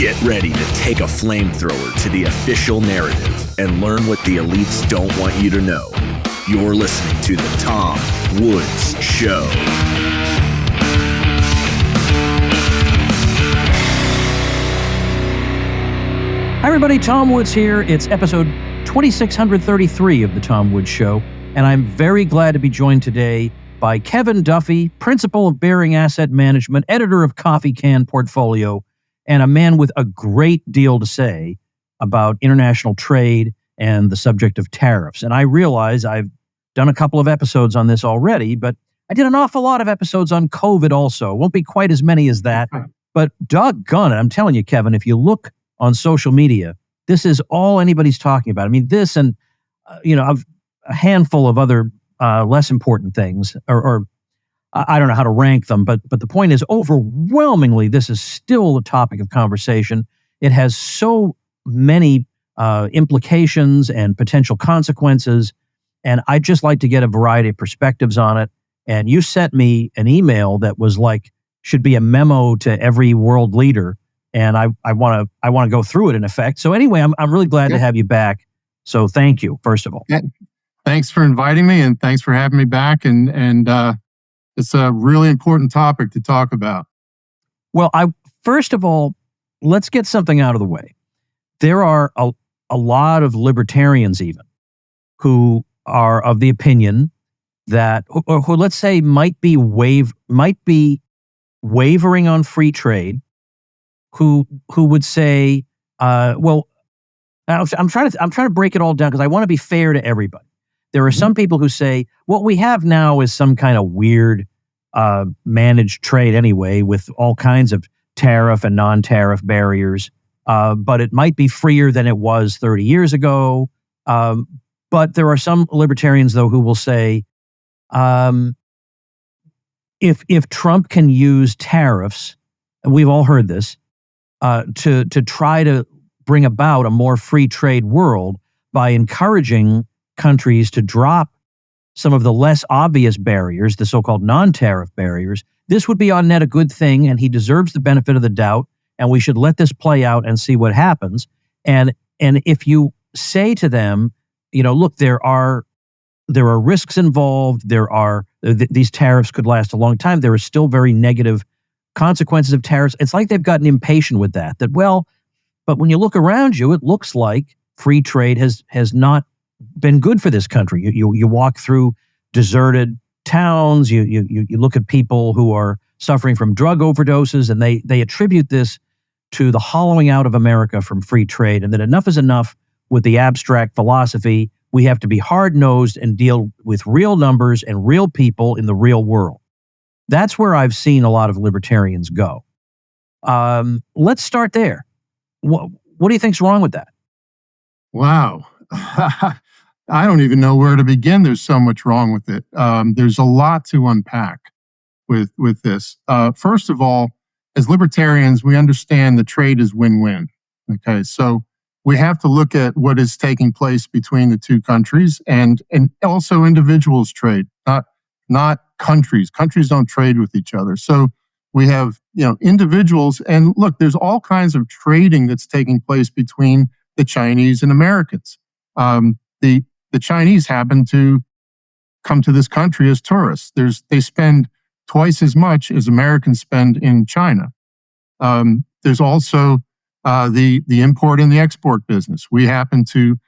Get ready to take a flamethrower to the official narrative and learn what the elites don't want you to know. You're listening to The Tom Woods Show. Hi everybody, Tom Woods here. It's episode 2633 of The Tom Woods Show, and I'm very glad to be joined today by Kevin Duffy, principal of Bearing Asset Management, editor of Coffee Can Portfolio, and a man with a great deal to say about international trade and the subject of tariffs. And I realize I've done a couple of episodes on this already, but I did an awful lot of episodes on COVID also. Won't be quite as many as that, but doggone it, I'm telling you, Kevin, if you look on social media, this is all anybody's talking about. I mean, this and, a handful of other less important things, or I don't know how to rank them, but the point is, overwhelmingly, this is still the topic of conversation. It has so many implications and potential consequences, and I'd just like to get a variety of perspectives on it. And you sent me an email that was like, should be a memo to every world leader, and I want to go through it in effect. So anyway, I'm really glad to have you back. So thank you, first of all. Yeah. Thanks for inviting me, and thanks for having me back. And it's a really important topic to talk about. Well, first of all, let's get something out of the way. There are a lot of libertarians even who are of the opinion that, or who let's say might be wavering on free trade, who would say, well, I'm trying to break it all down because I want to be fair to everybody. There are some people who say what we have now is some kind of weird managed trade anyway, with all kinds of tariff and non-tariff barriers, but it might be freer than it was 30 years ago. But there are some libertarians, though, who will say, if Trump can use tariffs, and we've all heard this, to try to bring about a more free trade world by encouraging countries to drop some of the less obvious barriers, the so-called non-tariff barriers, this would be on net a good thing, and he deserves the benefit of the doubt, and we should let this play out and see what happens. And if you say to them, look, there are risks involved, these tariffs could last a long time, there are still very negative consequences of tariffs. It's like they've gotten impatient with that, but when you look around you, it looks like free trade has not been good for this country. You walk through deserted towns, you look at people who are suffering from drug overdoses, and they attribute this to the hollowing out of America from free trade, and that enough is enough with the abstract philosophy. We have to be hard-nosed and deal with real numbers and real people in the real world. That's where I've seen a lot of libertarians go. Let's start there. What do you think's wrong with that? Wow. I don't even know where to begin. There's so much wrong with it. There's a lot to unpack with this. First of all, as libertarians, we understand the trade is win-win. Okay, so we have to look at what is taking place between the two countries and also individuals trade, not countries. Countries don't trade with each other. So we have individuals, and look, there's all kinds of trading that's taking place between the Chinese and Americans. The Chinese happen to come to this country as tourists. They spend twice as much as Americans spend in China. There's also the import and the export business. We happen to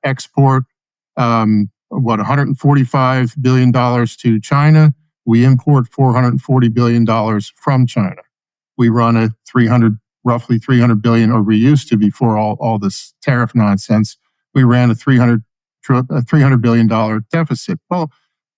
export $145 billion to China. We import $440 billion from China. We run a roughly $300 billion, or we used to before all this tariff nonsense. We ran a $300 billion deficit. Well,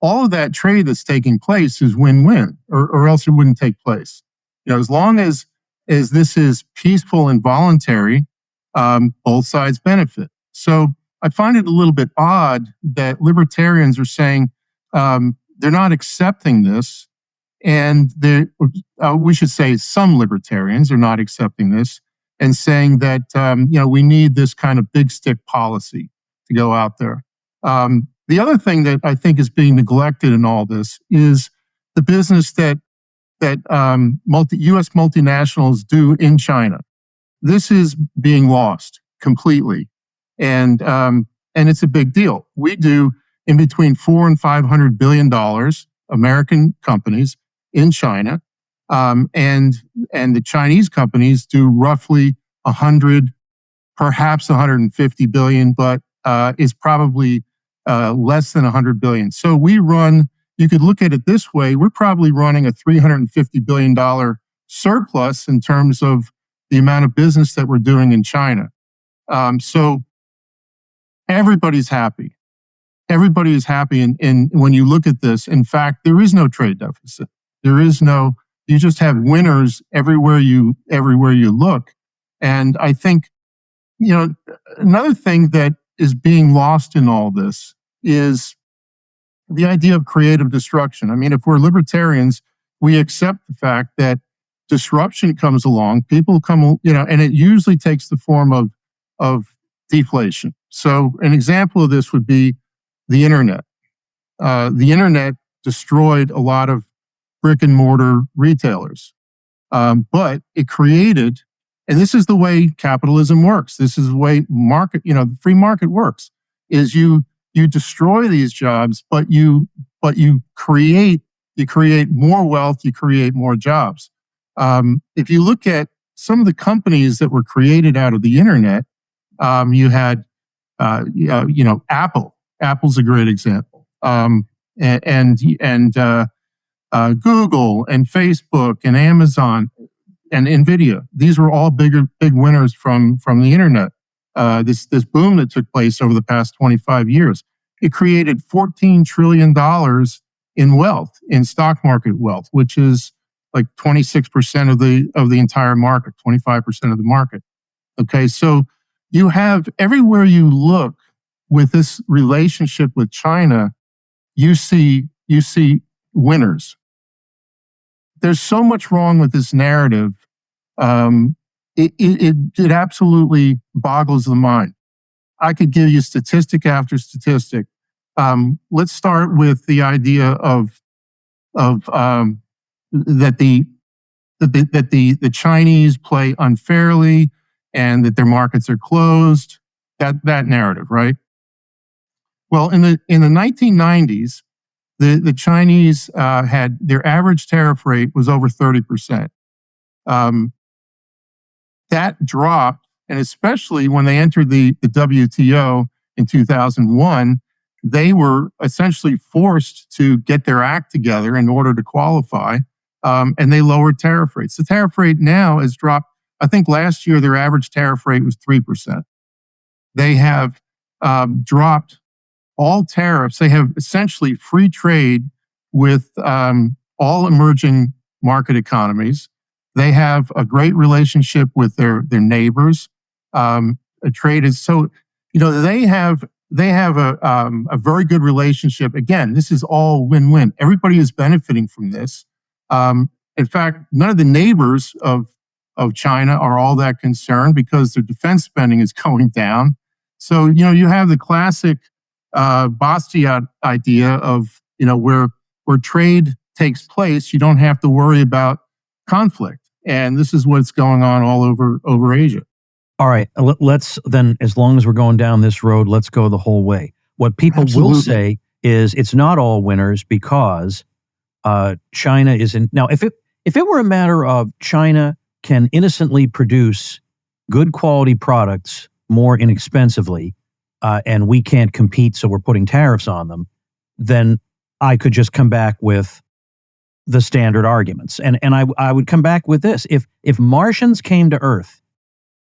all of that trade that's taking place is win-win, or else it wouldn't take place. As long as this is peaceful and voluntary, both sides benefit. So I find it a little bit odd that libertarians are saying they're not accepting this, and we should say some libertarians are not accepting this and saying that we need this kind of big stick policy to go out there. The other thing that I think is being neglected in all this is the business that U.S. multinationals do in China. this is being lost completely, and it's a big deal. We do in between $400 and $500 billion, American companies in China, and the Chinese companies do roughly 100, perhaps 150 billion, but is probably less than 100 billion. So we run. You could look at it this way: we're probably running a $350 billion surplus in terms of the amount of business that we're doing in China. So everybody's happy. Everybody is happy. And when you look at this, in fact, there is no trade deficit. There is no. You just have winners everywhere you look. And I think, another thing that is being lost in all this is the idea of creative destruction. I mean, if we're libertarians, we accept the fact that disruption comes along, people come, and it usually takes the form of deflation. So an example of this would be the internet. The internet destroyed a lot of brick and mortar retailers, but it created, and this is the way capitalism works. This is the way the free market works. Is you destroy these jobs, but you create more wealth, you create more jobs. If you look at some of the companies that were created out of the internet, you had, Apple. Apple's a great example, and Google and Facebook and Amazon and Nvidia. These were all big winners from the internet. This boom that took place over the past 25 years. It created $14 trillion in wealth, in stock market wealth, which is like 26% of the entire market, 25% of the market. Okay, so you have everywhere you look with this relationship with China, you see winners. There's so much wrong with this narrative. It absolutely boggles the mind. I could give you statistic after statistic. Let's start with the idea of that the Chinese play unfairly and that their markets are closed. That narrative, right? Well, in the 1990s, the Chinese had their average tariff rate was over 30%. That dropped, and especially when they entered the WTO in 2001, they were essentially forced to get their act together in order to qualify, and they lowered tariff rates. The tariff rate now has dropped. I think last year their average tariff rate was 3%. They have dropped all tariffs. They have essentially free trade with all emerging market economies. They have a great relationship with their neighbors. Trade is so, they have a very good relationship. Again, this is all win-win. Everybody is benefiting from this. In fact, none of the neighbors of China are all that concerned because their defense spending is going down. So, you have the classic Bastiat idea of, where trade takes place, you don't have to worry about conflict. And this is what's going on all over Asia. All right, let's then, as long as we're going down this road, let's go the whole way. What people will say is it's not all winners because China isn't. Now, if it were a matter of China can innocently produce good quality products more inexpensively, and we can't compete, so we're putting tariffs on them, then I could just come back with the standard arguments. And I would come back with this. If Martians came to Earth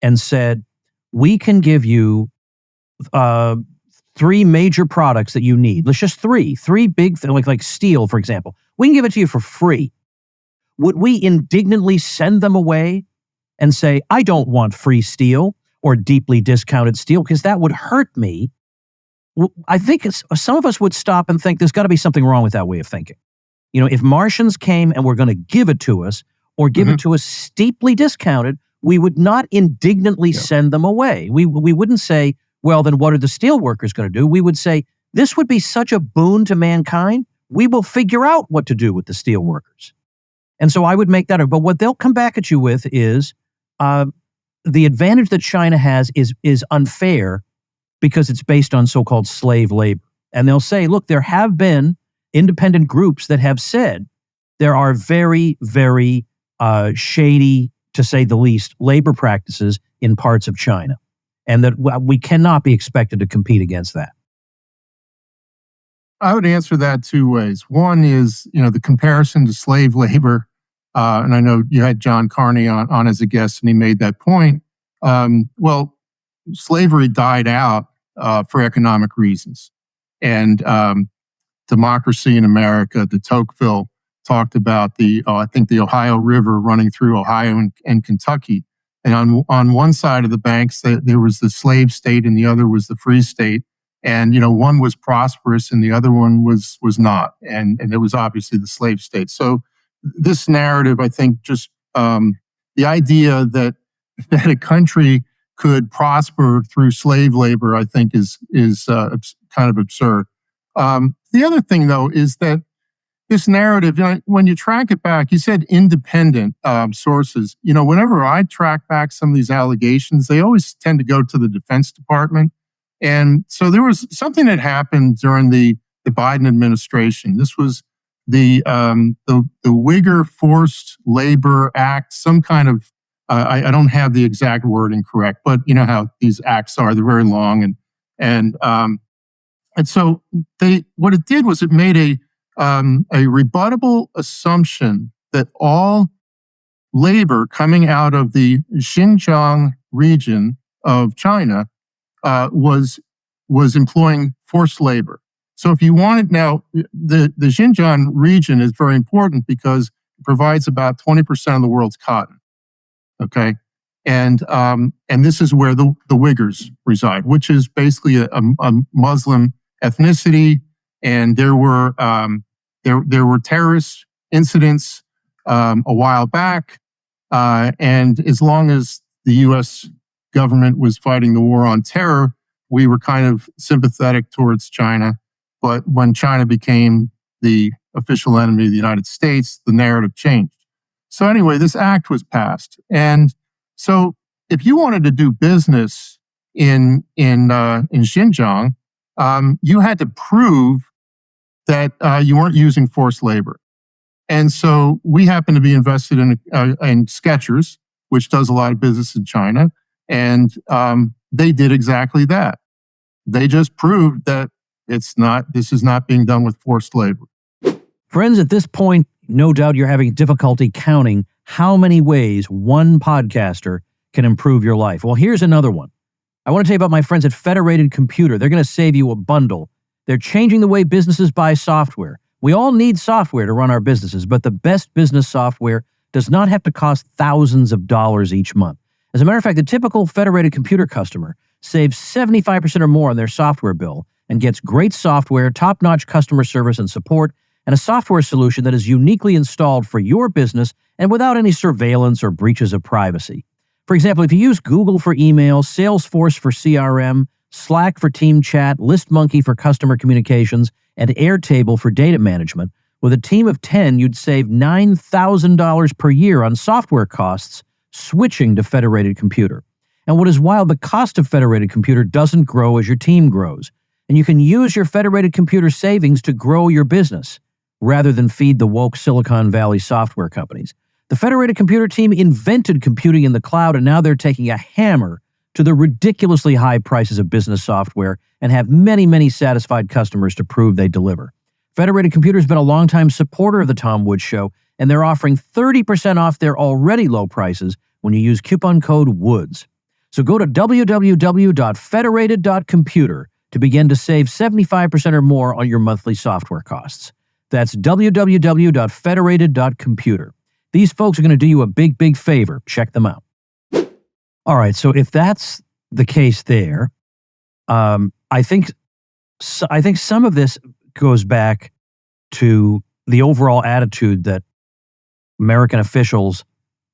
and said, we can give you 3 major products that you need. Let's just three big things, like steel, for example. We can give it to you for free. Would we indignantly send them away and say, I don't want free steel or deeply discounted steel because that would hurt me? I think some of us would stop and think there's got to be something wrong with that way of thinking. If Martians came and were going to give it to us or give it to us steeply discounted, we would not indignantly send them away. We wouldn't say, well, then what are the steel workers going to do? We would say, this would be such a boon to mankind, we will figure out what to do with the steel workers. And so I would make that. But what they'll come back at you with is, the advantage that China has is unfair because it's based on so-called slave labor. And they'll say, look, there have been independent groups that have said there are very, very shady, to say the least, labor practices in parts of China, and that we cannot be expected to compete against that. I would answer that two ways. One is, the comparison to slave labor, and I know you had John Carney on as a guest, and he made that point. Well, slavery died out for economic reasons, and democracy in America, de Tocqueville talked about I think the Ohio River running through Ohio and Kentucky. And on one side of the banks, there was the slave state and the other was the free state. And, one was prosperous and the other one was not. And it was obviously the slave state. So this narrative, I think, just the idea that a country could prosper through slave labor, I think is kind of absurd. The other thing, though, is that this narrative, when you track it back, you said independent sources. Whenever I track back some of these allegations, they always tend to go to the Defense Department. And so there was something that happened during the Biden administration. This was the Uyghur Forced Labor Act, some kind of, I don't have the exact wording correct, but you know how these acts are, they're very long. And so what it did was it made a rebuttable assumption that all labor coming out of the Xinjiang region of China was employing forced labor. So if you wanted, now the Xinjiang region is very important because it provides about 20% of the world's cotton. Okay, and this is where the Uyghurs reside, which is basically a Muslim ethnicity. And there were terrorist incidents a while back, and as long as the U.S. government was fighting the war on terror, we were kind of sympathetic towards China. But when China became the official enemy of the United States, the narrative changed. So anyway, this act was passed, and so if you wanted to do business in Xinjiang, you had to prove that you weren't using forced labor. And so we happen to be invested in Skechers, which does a lot of business in China. And they did exactly that. They just proved that this is not being done with forced labor. Friends, at this point, no doubt you're having difficulty counting how many ways one podcaster can improve your life. Well, here's another one. I want to tell you about my friends at Federated Computer. They're going to save you a bundle. They're changing the way businesses buy software. We all need software to run our businesses, but the best business software does not have to cost thousands of dollars each month. As a matter of fact, the typical Federated Computer customer saves 75% or more on their software bill and gets great software, top-notch customer service and support, and a software solution that is uniquely installed for your business and without any surveillance or breaches of privacy. For example, if you use Google for email, Salesforce for CRM, Slack for team chat, ListMonkey for customer communications, and Airtable for data management, with a team of 10, you'd save $9,000 per year on software costs switching to Federated Computer. And what is wild, the cost of Federated Computer doesn't grow as your team grows. And you can use your Federated Computer savings to grow your business rather than feed the woke Silicon Valley software companies. The Federated Computer team invented computing in the cloud, and now they're taking a hammer to the ridiculously high prices of business software and have many, many satisfied customers to prove they deliver. Federated Computer has been a longtime supporter of the Tom Woods Show, and they're offering 30% off their already low prices when you use coupon code WOODS. So go to www.federated.computer to begin to save 75% or more on your monthly software costs. That's www.federated.computer. These folks are going to do you a big, big favor. Check them out. All right, so if that's the case there, I think some of this goes back to the overall attitude that American officials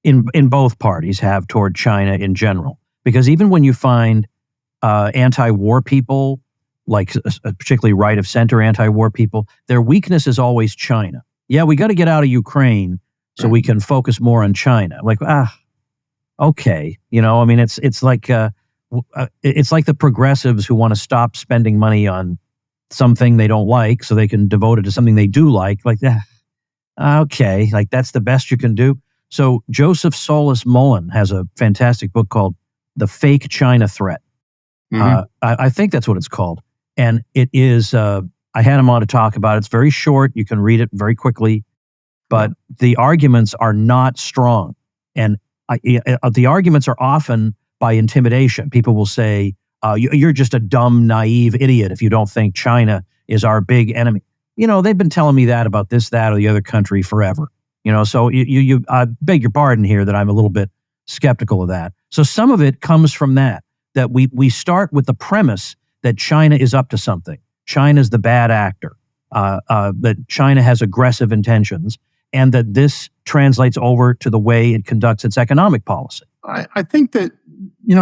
in both parties have toward China in general. Because even when you find anti-war people, like particularly right-of-center anti-war people, their weakness is always China. Yeah, we got to get out of Ukraine so we can focus more on China. Like, okay, I mean, it's like the progressives who want to stop spending money on something they don't like so they can devote it to something they do like. Like, okay, like that's the best you can do. So Joseph Solis Mullen has a fantastic book called The Fake China Threat. I think that's what it's called. And it is, I had him on to talk about it. It's very short. You can read it very quickly, but the arguments are not strong. And the arguments are often by intimidation. People will say, you're just a dumb, naive idiot if you don't think China is our big enemy. They've been telling me that about this, that, or the other country forever. So you I beg your pardon here that I'm a little bit skeptical of that. So some of it comes from that we start with the premise that China is up to something. China's the bad actor, that China has aggressive intentions, and that this translates over to the way it conducts its economic policy. I think that,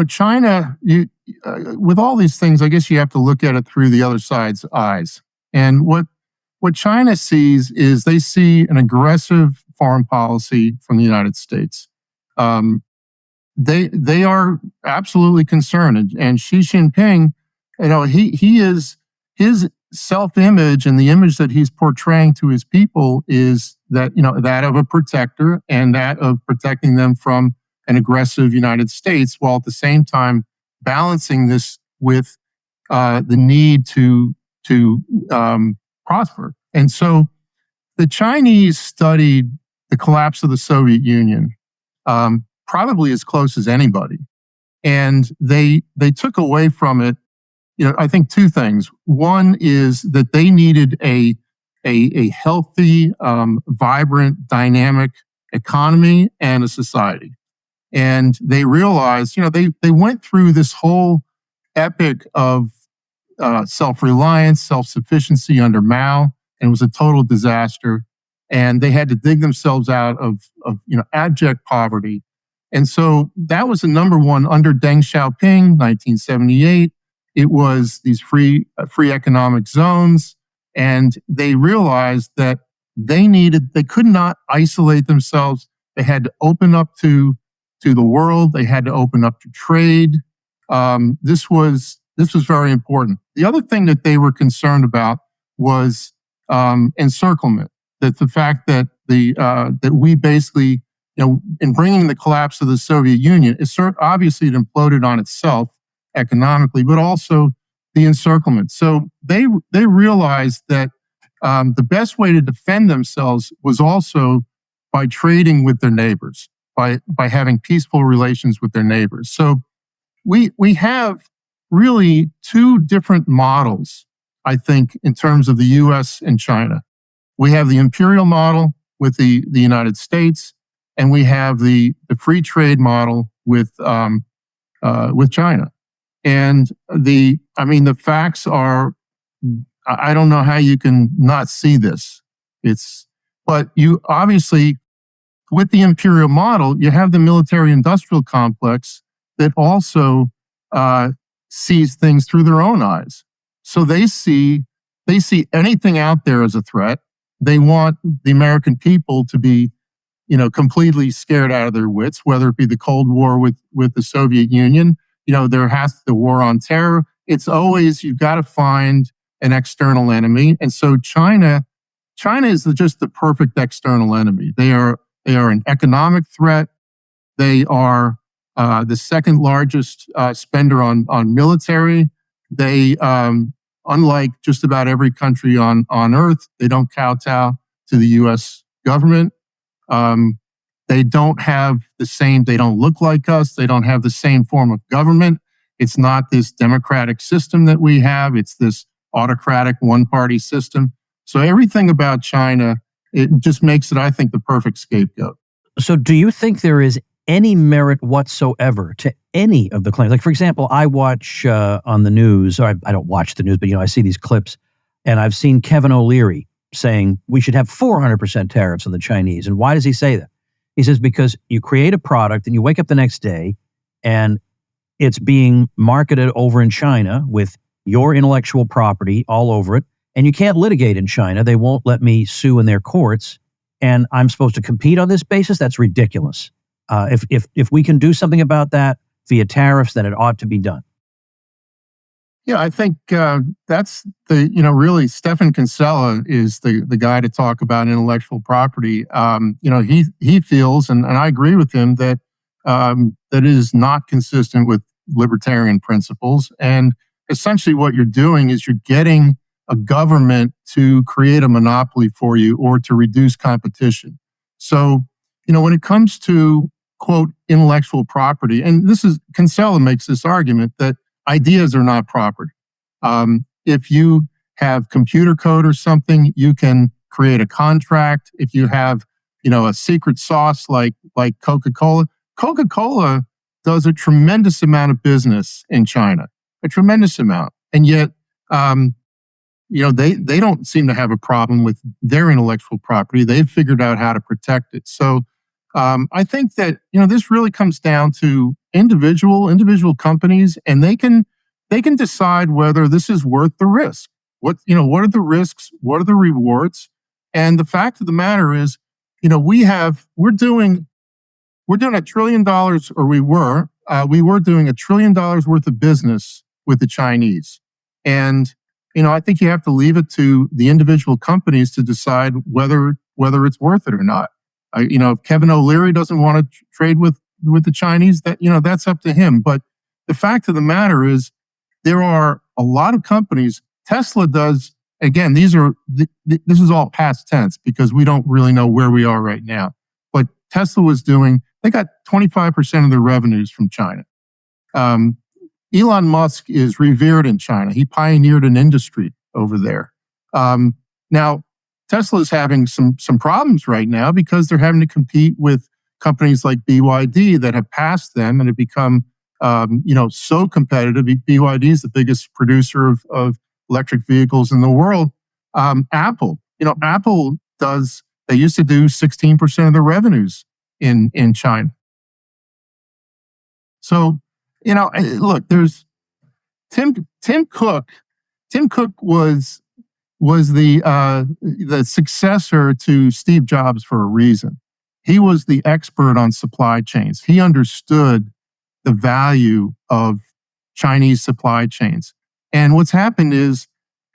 China, with all these things, I guess you have to look at it through the other side's eyes. And what China sees is they see an aggressive foreign policy from the United States. They are absolutely concerned, and Xi Jinping, he is, his self-image and the image that he's portraying to his people is that that of a protector and that of protecting them from an aggressive United States, while at the same time balancing this with the need to prosper. And so the Chinese studied the collapse of the Soviet Union probably as close as anybody. And they took away from it, I think two things. One is that they needed a healthy, vibrant, dynamic economy and a society. And they realized, they went through this whole epic of self-reliance, self-sufficiency under Mao, and it was a total disaster. And they had to dig themselves out of abject poverty. And so that was the number one under Deng Xiaoping, 1978. It was these free economic zones. And they realized that they could not isolate themselves. They had to open up to the world. They had to open up to trade. This was very important. The other thing that they were concerned about was encirclement. That the fact that that we basically, in bringing the collapse of the Soviet Union, obviously it imploded on itself economically, but also the encirclement. So they realized that the best way to defend themselves was also by trading with their neighbors, by having peaceful relations with their neighbors. So we have really two different models, I think, in terms of the U.S. and China. We have the imperial model with the United States, and we have the free trade model with China. And the facts are, I don't know how you can not see this. But you obviously, with the imperial model, you have the military-industrial complex that also sees things through their own eyes. So they see anything out there as a threat. They want the American people to be, completely scared out of their wits, whether it be the Cold War with the Soviet Union. There has the war on terror. It's always, you've got to find an external enemy. And so China is just the perfect external enemy. They are an economic threat. They are the second largest spender on military. They, unlike just about every country on earth, they don't kowtow to the U.S. government. They don't look like us. They don't have the same form of government. It's not this democratic system that we have. It's this autocratic one-party system. So everything about China, it just makes it, I think, the perfect scapegoat. So do you think there is any merit whatsoever to any of the claims? Like, for example, I watch on the news, or I don't watch the news, but I see these clips, and I've seen Kevin O'Leary saying we should have 400% tariffs on the Chinese. And why does he say that? He says, because you create a product and you wake up the next day and it's being marketed over in China with your intellectual property all over it, and you can't litigate in China. They won't let me sue in their courts, and I'm supposed to compete on this basis? That's ridiculous. If we can do something about that via tariffs, then it ought to be done. Yeah, I think that's really Stephan Kinsella is the guy to talk about intellectual property. He feels, and I agree with him, that that is not consistent with libertarian principles. And essentially what you're doing is you're getting a government to create a monopoly for you or to reduce competition. So, when it comes to, quote, intellectual property, and Kinsella makes this argument that ideas are not property. If you have computer code or something, you can create a contract. If you have, a secret sauce like Coca-Cola, Coca-Cola does a tremendous amount of business in China, a tremendous amount. And yet, they don't seem to have a problem with their intellectual property. They've figured out how to protect it. So I think that, this really comes down to individual companies, and they can decide whether this is worth the risk. What are the risks? What are the rewards? And the fact of the matter is, we're doing $1 trillion, or we were doing $1 trillion worth of business with the Chinese. And, I think you have to leave it to the individual companies to decide whether it's worth it or not. If Kevin O'Leary doesn't want to trade with the Chinese, that's up to him. But the fact of the matter is, there are a lot of companies. Tesla does, again, this is all past tense because we don't really know where we are right now. But Tesla they got 25% of their revenues from China. Elon Musk is revered in China. He pioneered an industry over there. Now, Tesla is having some problems right now because they're having to compete with companies like BYD that have passed them and have become so competitive. BYD is the biggest producer of electric vehicles in the world. Apple they used to do 16% of their revenues in China. So, look, there's Tim Cook. Tim Cook was the successor to Steve Jobs for a reason. He was the expert on supply chains. He understood the value of Chinese supply chains. And what's happened is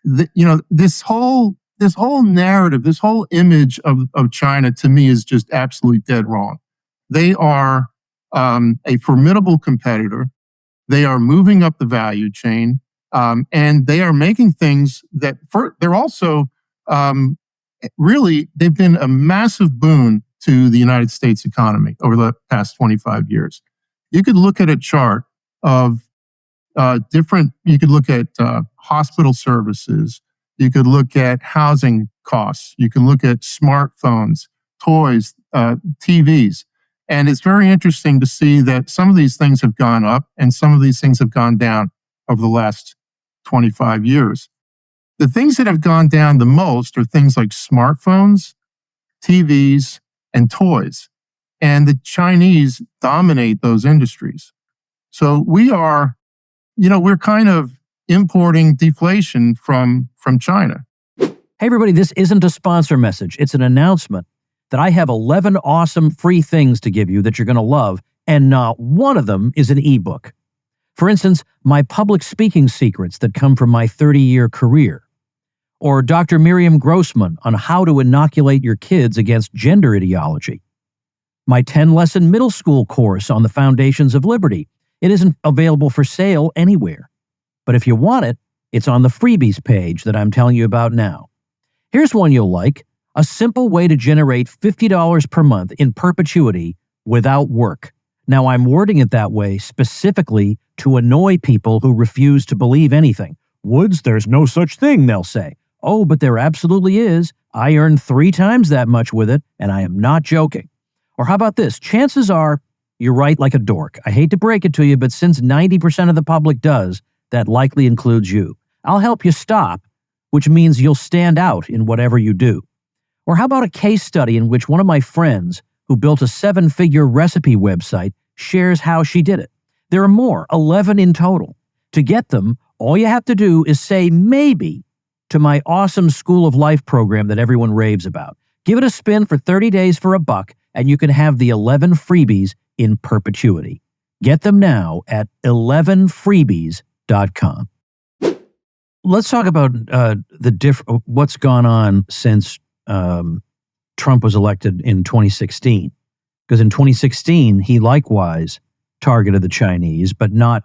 that, this whole narrative, this whole image of China, to me, is just absolutely dead wrong. They are a formidable competitor. They are moving up the value chain, and they are making things that they're also they've been a massive boon to the United States economy over the past 25 years. You could look at a chart of you could look at hospital services. You could look at housing costs. You can look at smartphones, toys, TVs. And it's very interesting to see that some of these things have gone up and some of these things have gone down over the last 25 years. The things that have gone down the most are things like smartphones, TVs, and toys. And the Chinese dominate those industries. So we're kind of importing deflation from China. Hey, everybody, this isn't a sponsor message. It's an announcement that I have 11 awesome free things to give you that you're going to love, and not one of them is an ebook. For instance, my public speaking secrets that come from my 30-year career, or Dr. Miriam Grossman on how to inoculate your kids against gender ideology, my 10-lesson middle school course on the foundations of liberty. It isn't available for sale anywhere, but if you want it, it's on the freebies page that I'm telling you about now. Here's one you'll like: a simple way to generate $50 per month in perpetuity without work. Now, I'm wording it that way specifically to annoy people who refuse to believe anything. Woods, there's no such thing, they'll say. Oh, but there absolutely is. I earn 3 times that much with it, and I am not joking. Or how about this? Chances are you're right like a dork. I hate to break it to you, but since 90% of the public does, that likely includes you. I'll help you stop, which means you'll stand out in whatever you do. Or how about a case study in which one of my friends who built a 7-figure recipe website shares how she did it? There are more, 11 in total. To get them, all you have to do is say maybe to my awesome School of Life program that everyone raves about. Give it a spin for 30 days for $1, and you can have the 11 freebies in perpetuity. Get them now at 11freebies.com. Let's talk about what's gone on since Trump was elected in 2016. Because in 2016, he likewise targeted the Chinese, but not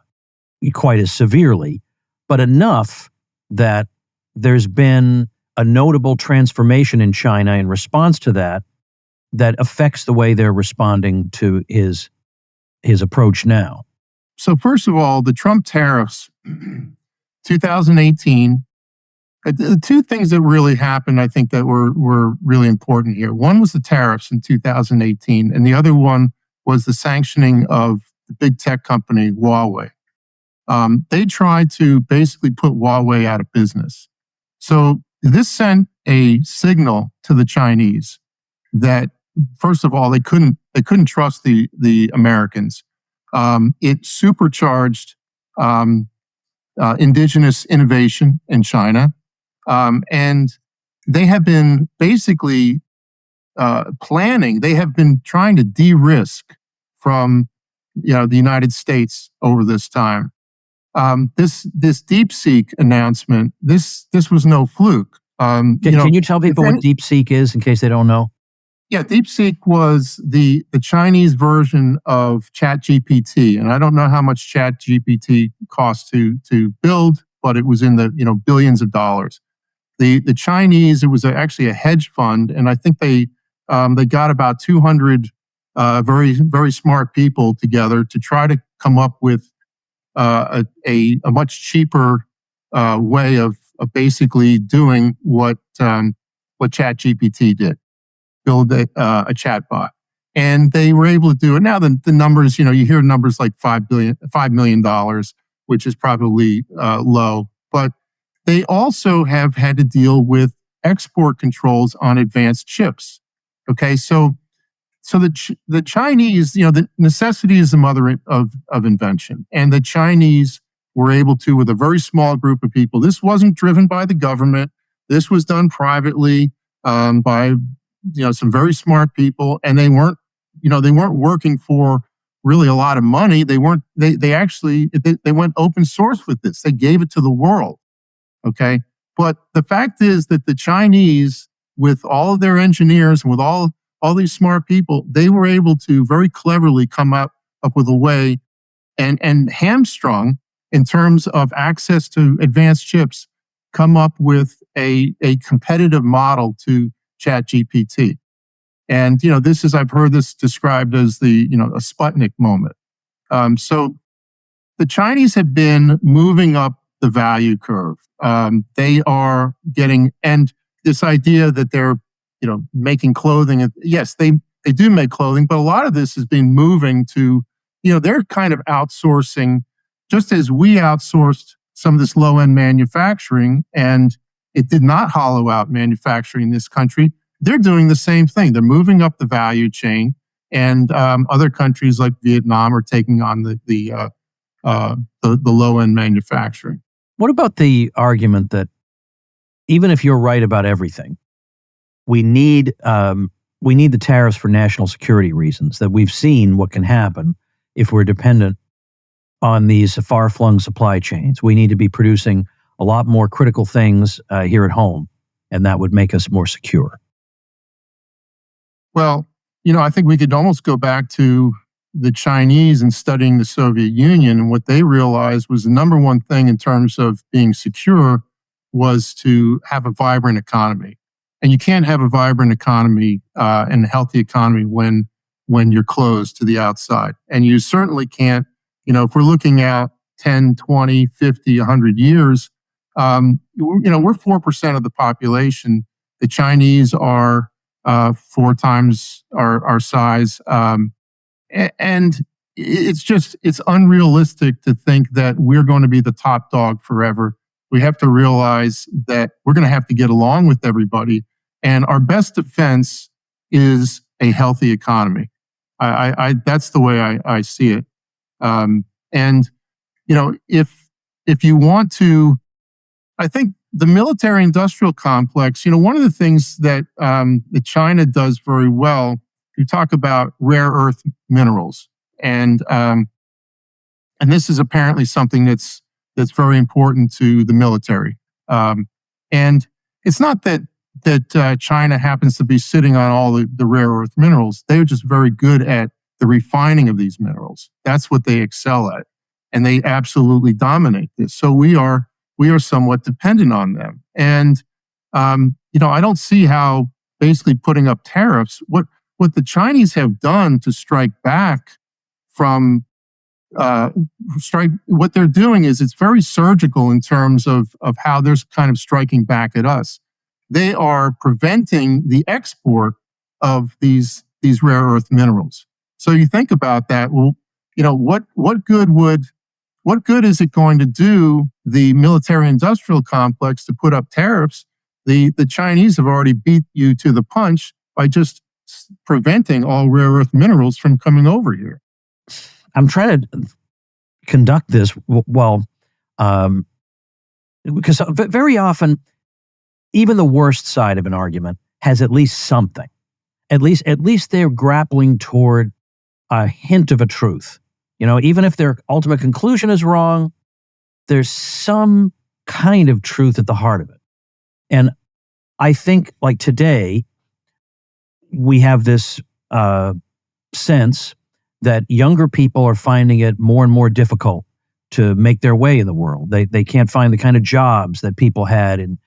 quite as severely, but enough that there's been a notable transformation in China in response to that affects the way they're responding to his approach now. So first of all, the Trump tariffs, 2018, the two things that really happened, I think, that were really important here. One was the tariffs in 2018, and the other one was the sanctioning of the big tech company Huawei. They tried to basically put Huawei out of business. So this sent a signal to the Chinese that, first of all, they couldn't trust the Americans. It supercharged indigenous innovation in China. And they have been basically planning. They have been trying to de-risk from the United States over this time. This DeepSeek announcement. This was no fluke. Can you tell people what DeepSeek is in case they don't know? Yeah, DeepSeek was the Chinese version of ChatGPT, and I don't know how much ChatGPT cost to build, but it was in the billions of dollars. The Chinese, it was actually a hedge fund, and I think they got about 200 very, very smart people together to try to come up with a much cheaper way of basically doing what ChatGPT did, build a chatbot, and they were able to do it. Now the numbers, you hear numbers like $5 million, which is probably low, but they also have had to deal with export controls on advanced chips. Okay, so the Chinese, the necessity is the mother of invention, and the Chinese were able to, with a very small group of people. This wasn't driven by the government. This was done privately by some very smart people, and they weren't working for really a lot of money. They went open source with this. They gave it to the world. Okay. But the fact is that the Chinese, with all of their engineers and with all these smart people, they were able to very cleverly come up with a way and hamstrung in terms of access to advanced chips, come up with a competitive model to ChatGPT. And, I've heard this described as a Sputnik moment. So the Chinese have been moving up the value curve. They are getting, and this idea that they're, making clothing. And yes, they do make clothing, but a lot of this has been moving to, they're kind of outsourcing, just as we outsourced some of this low-end manufacturing, and it did not hollow out manufacturing in this country. They're doing the same thing. They're moving up the value chain, and other countries like Vietnam are taking on the low-end manufacturing. What about the argument that even if you're right about everything, we need the tariffs for national security reasons, that we've seen what can happen if we're dependent on these far-flung supply chains. We need to be producing a lot more critical things here at home, and that would make us more secure. Well, I think we could almost go back to the Chinese and studying the Soviet Union, and what they realized was the number one thing in terms of being secure was to have a vibrant economy. And you can't have a vibrant economy and a healthy economy when you're closed to the outside. And you certainly can't, if we're looking at 10, 20, 50, 100 years, we're 4% of the population. The Chinese are 4 times our size. And it's unrealistic to think that we're going to be the top dog forever. We have to realize that we're going to have to get along with everybody. And our best defense is a healthy economy. That's the way I see it. And if you want to, I think the military-industrial complex, one of the things that China does very well, you talk about rare earth minerals. And this is apparently something that's very important to the military. And it's not that China happens to be sitting on all the rare earth minerals. They're just very good at the refining of these minerals. That's what they excel at, and they absolutely dominate this. So we are somewhat dependent on them. And I don't see how basically putting up tariffs, what the Chinese have done to strike back from what they're doing is it's very surgical in terms of how they're kind of striking back at us. They are preventing the export of these rare earth minerals. So you think about that. Well, what good is it going to do the military-industrial complex to put up tariffs? The Chinese have already beat you to the punch by just preventing all rare earth minerals from coming over here. I'm trying to conduct this well, because very often, even the worst side of an argument has at least something. At least they're grappling toward a hint of a truth. Even if their ultimate conclusion is wrong, there's some kind of truth at the heart of it. And I think, like today, we have this sense that younger people are finding it more and more difficult to make their way in the world. They can't find the kind of jobs that people had in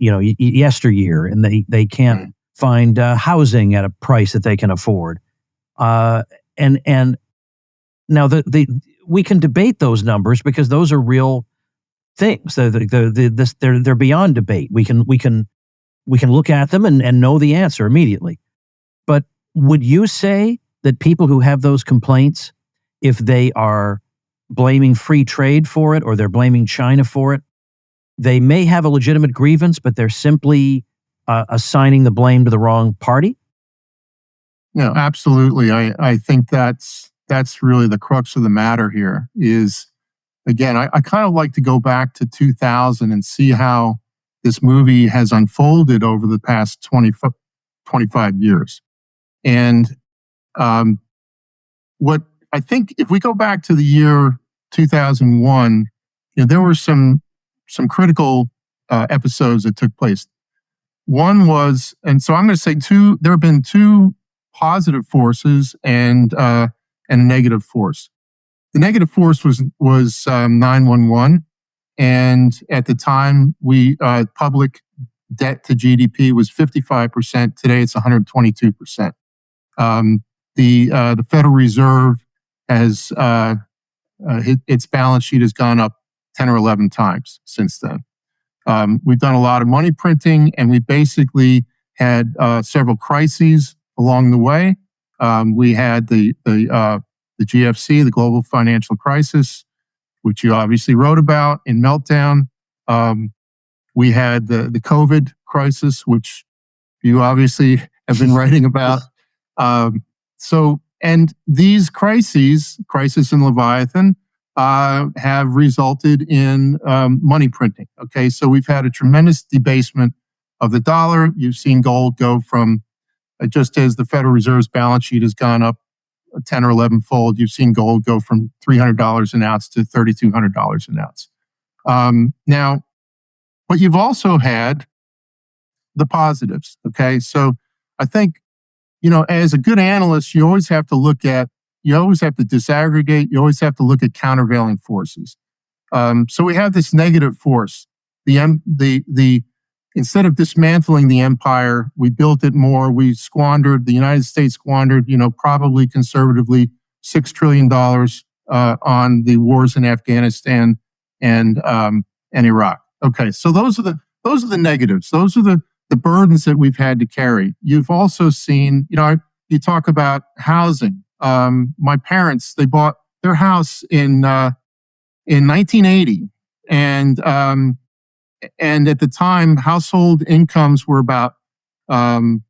yesteryear, and they can't find housing at a price that they can afford. And now we can debate those numbers because those are real things. They're beyond debate. We can look at them and know the answer immediately. But would you say that people who have those complaints, if they are blaming free trade for it or they're blaming China for it, they may have a legitimate grievance, but they're simply assigning the blame to the wrong party? No, absolutely. I think that's really the crux of the matter here is, again, I kind of like to go back to 2000 and see how this movie has unfolded over the past 25 years. And what I think, if we go back to the year 2001, there were some critical episodes that took place. One was, and so I'm going to say there have been two positive forces and a negative force. The negative force was 9/11, and at the time, public debt to GDP was 55%. Today, it's 122%. The Federal Reserve has its balance sheet has gone up 10 or 11 times since then. We've done a lot of money printing, and we basically had several crises along the way. We had the GFC, the global financial crisis, which you obviously wrote about in Meltdown. We had the COVID crisis, which you obviously have been writing about. And these crises in Leviathan, have resulted in money printing. Okay, so we've had a tremendous debasement of the dollar. You've seen gold go from, just as the Federal Reserve's balance sheet has gone up 10 or 11 fold, you've seen gold go from $300 an ounce to $3,200 an ounce. Now, but you've also had the positives. Okay, so I think, as a good analyst, you always have to disaggregate. You always have to look at countervailing forces. So we have this negative force. Instead of dismantling the empire, we built it more. The United States squandered, probably conservatively $6 trillion on the wars in Afghanistan and Iraq. Okay, so those are the negatives. Those are the burdens that we've had to carry. You've also seen, you talk about housing. My parents, they bought their house in 1980, and at the time, household incomes were about the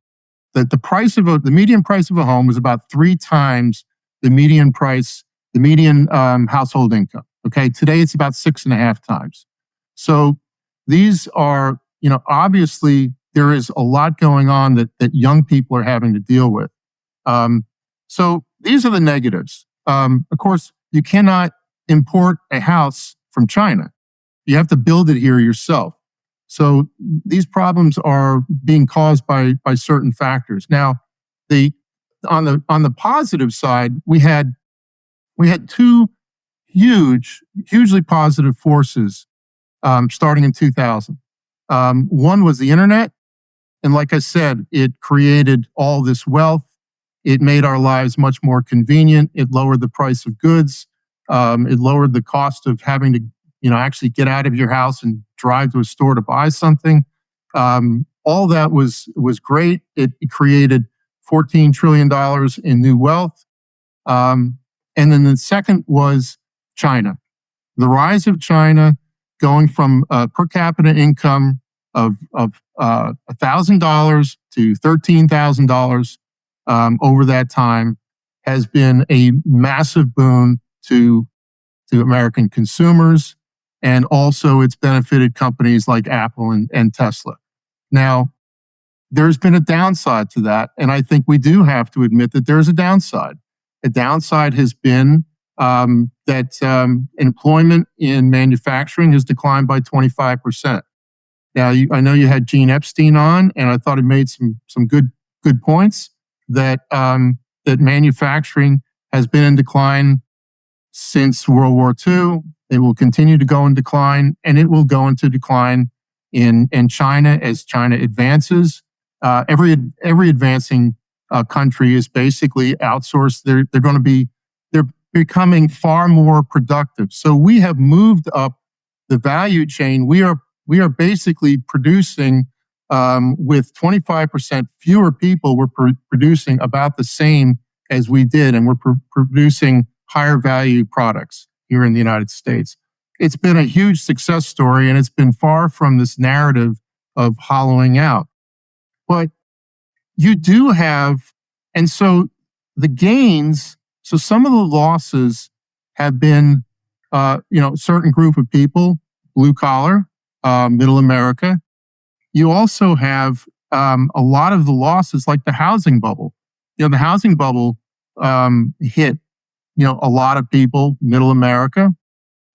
median price of a home was about 3 times the median household income. Okay, today it's about 6.5 times. So these are, obviously there is a lot going on that young people are having to deal with. So these are the negatives. Of course, you cannot import a house from China. You have to build it here yourself. So these problems are being caused by certain factors. Now, on the positive side, we had two hugely positive forces starting in 2000. One was the internet, and like I said, it created all this wealth. It made our lives much more convenient. It lowered the price of goods. It lowered the cost of having to, actually get out of your house and drive to a store to buy something. All that was great. It created $14 trillion in new wealth. And then the second was China. The rise of China, going from per capita income of $1,000 to $13,000 over that time, has been a massive boon to American consumers, and also it's benefited companies like Apple and Tesla. Now, there's been a downside to that, and I think we do have to admit that there's a downside. A downside has been that employment in manufacturing has declined by 25%. Now, I know you had Gene Epstein on, and I thought he made some good points that manufacturing has been in decline since World War II. It will continue to go in decline, and it will go into decline in China as China advances. Every advancing country is basically outsourced. They're becoming far more productive. So we have moved up the value chain. We are basically producing with 25% fewer people. We're producing about the same as we did, and we're producing higher value products here in the United States. It's been a huge success story, and it's been far from this narrative of hollowing out. But you do have, and so the gains, so some of the losses have been, certain group of people, blue collar, middle America. You also have a lot of the losses, like the housing bubble. The housing bubble hit, a lot of people, middle America.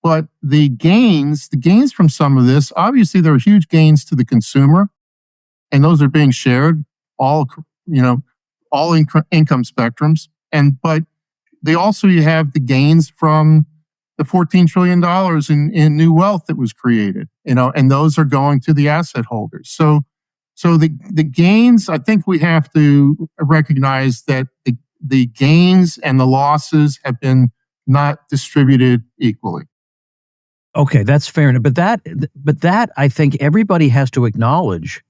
But the gains from some of this, obviously there are huge gains to the consumer, and those are being shared all income spectrums. But you have the gains from the $14 trillion in new wealth that was created, and those are going to the asset holders. So the gains, I think we have to recognize that the gains and the losses have been not distributed equally. Okay, that's fair enough. But that I think everybody has to acknowledge,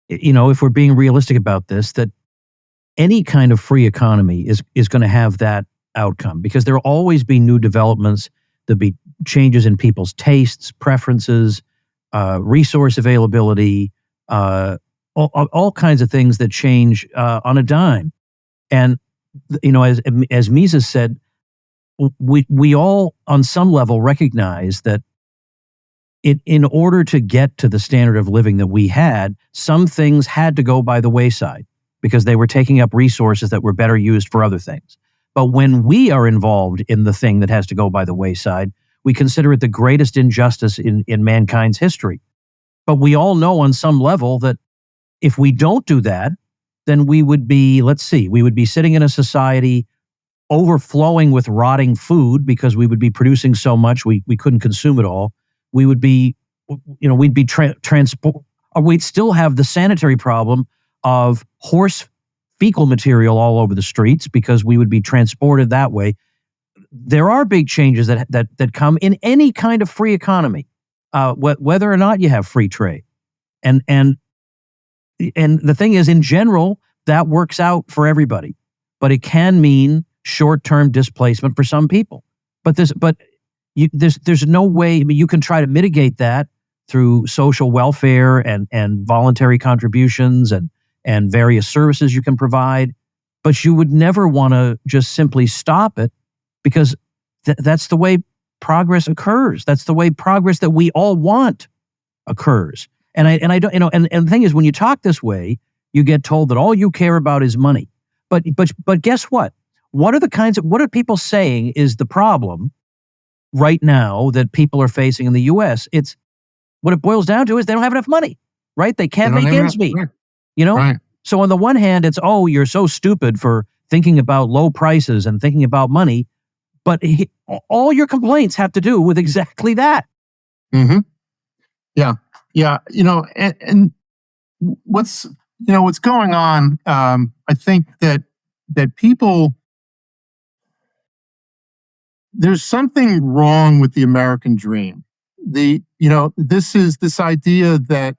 if we're being realistic about this, that any kind of free economy is going to have that outcome, because there will always be new developments. There'll be changes in people's tastes, preferences, resource availability, all kinds of things that change on a dime. And as Mises said, we all on some level recognize that in order to get to the standard of living that we had, some things had to go by the wayside because they were taking up resources that were better used for other things. But when we are involved in the thing that has to go by the wayside, we consider it the greatest injustice in mankind's history. But we all know on some level that if we don't do that, then we would be sitting in a society overflowing with rotting food because we would be producing so much we couldn't consume it all. We would be, we'd still have the sanitary problem of horse fecal material all over the streets because we would be transported that way. There are big changes that come in any kind of free economy, whether or not you have free trade. And the thing is, in general, that works out for everybody, but it can mean short-term displacement for some people. But there's no way. I mean, you can try to mitigate that through social welfare and voluntary contributions and various services you can provide, but you would never want to just simply stop it because that's the way progress occurs. That's the way progress that we all want occurs. And I don't, and the thing is, when you talk this way, you get told that all you care about is money. But guess what? what are people saying is the problem right now that people are facing in the U.S.? It's what it boils down to is they don't have enough money, right? They can't make ends meet, you know? Right. So on the one hand, it's, oh, you're so stupid for thinking about low prices and thinking about money. But all your complaints have to do with exactly that. Mm-hmm. Yeah. Yeah. And what's going on, I think that people, there's something wrong with the American dream. This idea that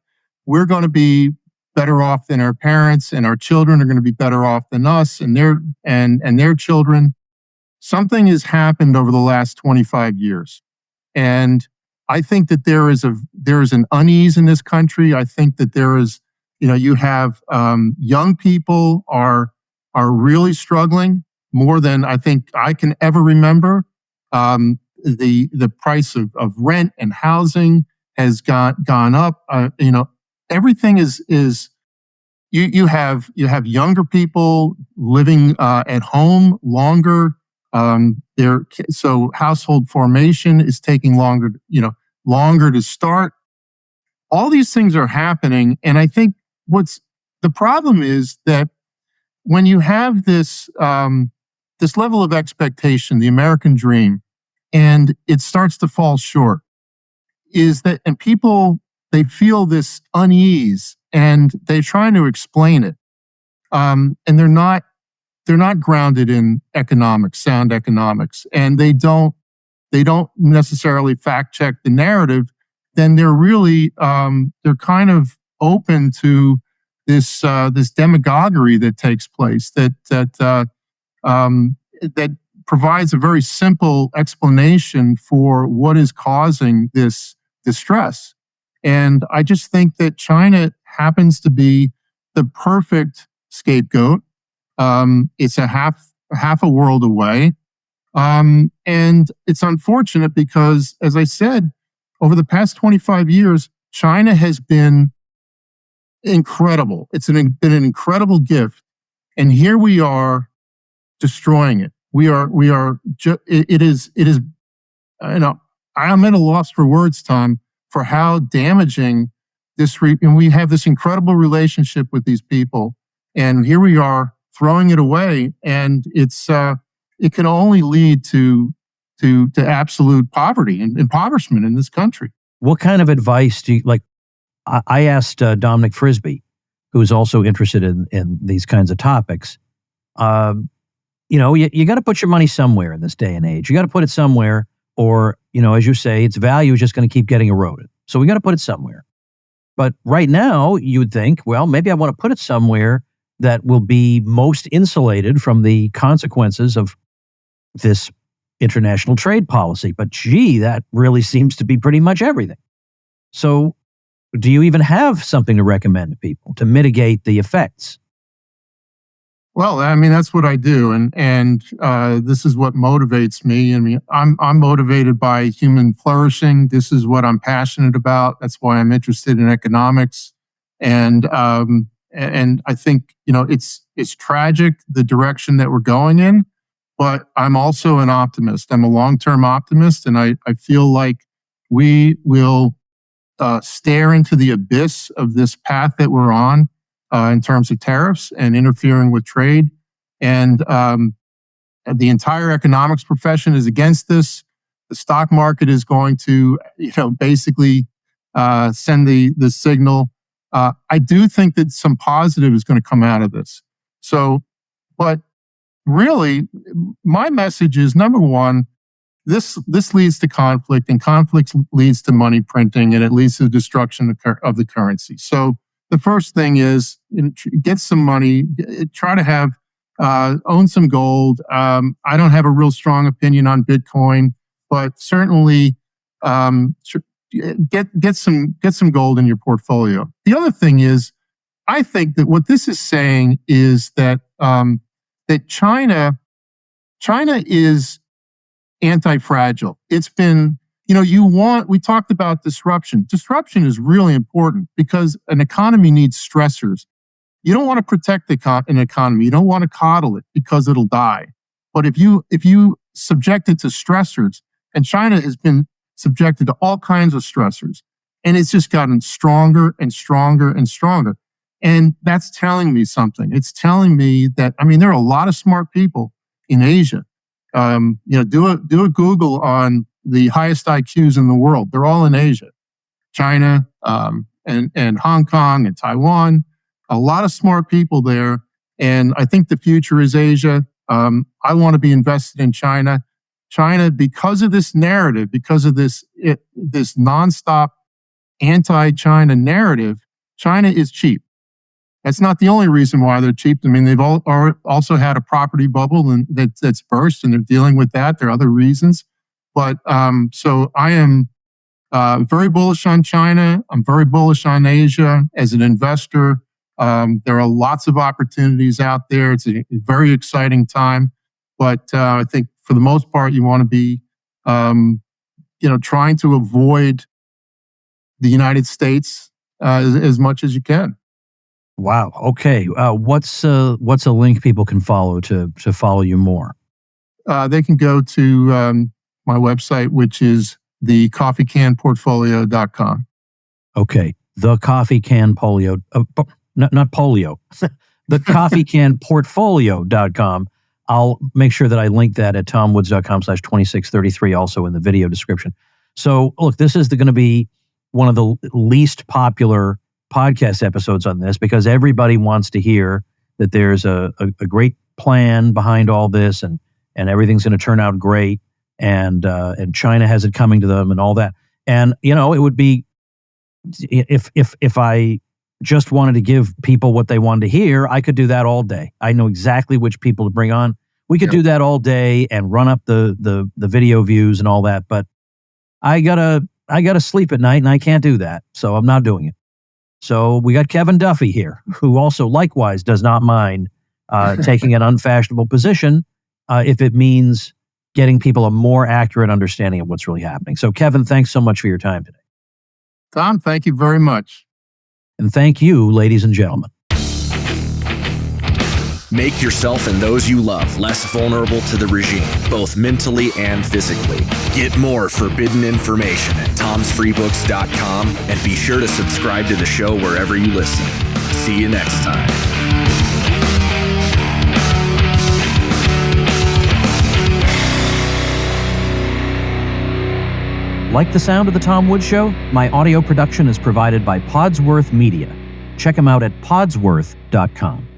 we're going to be better off than our parents, and our children are going to be better off than us and their children. Something has happened over the last 25 years. And I think that there is an unease in this country. I think that there is, you have young people are really struggling more than I think I can ever remember. The price of rent and housing has gone up. Everything is you have younger people living at home longer. So household formation is taking longer to start. All these things are happening, and I think what's the problem is that when you have this level of expectation, the American dream, and it starts to fall short, and people, they feel this unease and they're trying to explain it, and they're not grounded in sound economics, and they don't necessarily fact check the narrative. Then they're really they're kind of open to this demagoguery that takes place that provides a very simple explanation for what is causing this distress. And I just think that China happens to be the perfect scapegoat. It's a half a world away. And it's unfortunate because, as I said, over the past 25 years, China has been incredible. It's been an incredible gift. And here we are destroying it. It is, I'm at a loss for words, Tom, for how damaging and we have this incredible relationship with these people. And here we are throwing it away. And it can only lead to absolute poverty and impoverishment in this country. What kind of advice do you like? I asked Dominic Frisby, who's also interested in these kinds of topics. You got to put your money somewhere in this day and age. You got to put it somewhere, or as you say, its value is just going to keep getting eroded. So we got to put it somewhere. But right now, you would think, well, maybe I want to put it somewhere that will be most insulated from the consequences of this international trade policy. But gee, that really seems to be pretty much everything. So do you even have something to recommend to people to mitigate the effects? Well, I mean, that's what I do. And this is what motivates me. I mean, I'm motivated by human flourishing. This is what I'm passionate about. That's why I'm interested in economics. And I think, it's tragic, the direction that we're going in, but I'm also an optimist. I'm a long-term optimist. And I feel like we will stare into the abyss of this path that we're on in terms of tariffs and interfering with trade. And the entire economics profession is against this. The stock market is going to, basically send the signal. I do think that some positive is going to come out of this. So, but really, my message is, number one, this leads to conflict, and conflict leads to money printing, and it leads to the destruction of the currency. So the first thing is get some money, try to own some gold. I don't have a real strong opinion on Bitcoin, but certainly get some gold in your portfolio. The other thing is, I think that what this is saying is that that China is anti-fragile. It's been, we talked about disruption. Disruption is really important because an economy needs stressors. You don't want to protect an economy. You don't want to coddle it because it'll die. But if you subject it to stressors, and China has been subjected to all kinds of stressors, and it's just gotten stronger and stronger and stronger. And that's telling me something. It's telling me that, I mean, there are a lot of smart people in Asia. Do a Google on the highest IQs in the world. They're all in Asia, China, and Hong Kong and Taiwan. A lot of smart people there. And I think the future is Asia. I want to be invested in China. China, because of this narrative, because of this nonstop anti-China narrative, China is cheap. That's not the only reason why they're cheap. I mean, they've also had a property bubble and that's burst, and they're dealing with that. There are other reasons. But so I am very bullish on China. I'm very bullish on Asia as an investor. There are lots of opportunities out there. It's a very exciting time. But I think for the most part, you want to be, trying to avoid the United States as much as you can. Wow. Okay. What's a link people can follow to follow you more? They can go to my website, which is thecoffeecanportfolio.com. Okay. The Coffee Can Polio, not polio, the coffeecanportfolio.com. I'll make sure that I link that at tomwoods.com/2633, also in the video description. So look, this is going to be one of the least popular podcast episodes on this, because everybody wants to hear that there's a great plan behind all this, and everything's going to turn out great, and China has it coming to them and all that. And it would be, if I just wanted to give people what they wanted to hear, I could do that all day. I know exactly which people to bring on. We could do that all day and run up the video views and all that, but I gotta sleep at night, and I can't do that, so I'm not doing it. So we got Kevin Duffy here, who also likewise does not mind taking an unfashionable position if it means getting people a more accurate understanding of what's really happening. So Kevin, thanks so much for your time today. Tom, thank you very much. And thank you, ladies and gentlemen. Make yourself and those you love less vulnerable to the regime, both mentally and physically. Get more forbidden information at tomsfreebooks.com, and be sure to subscribe to the show wherever you listen. See you next time. Like the sound of The Tom Woods Show? My audio production is provided by Podsworth Media. Check them out at podsworth.com.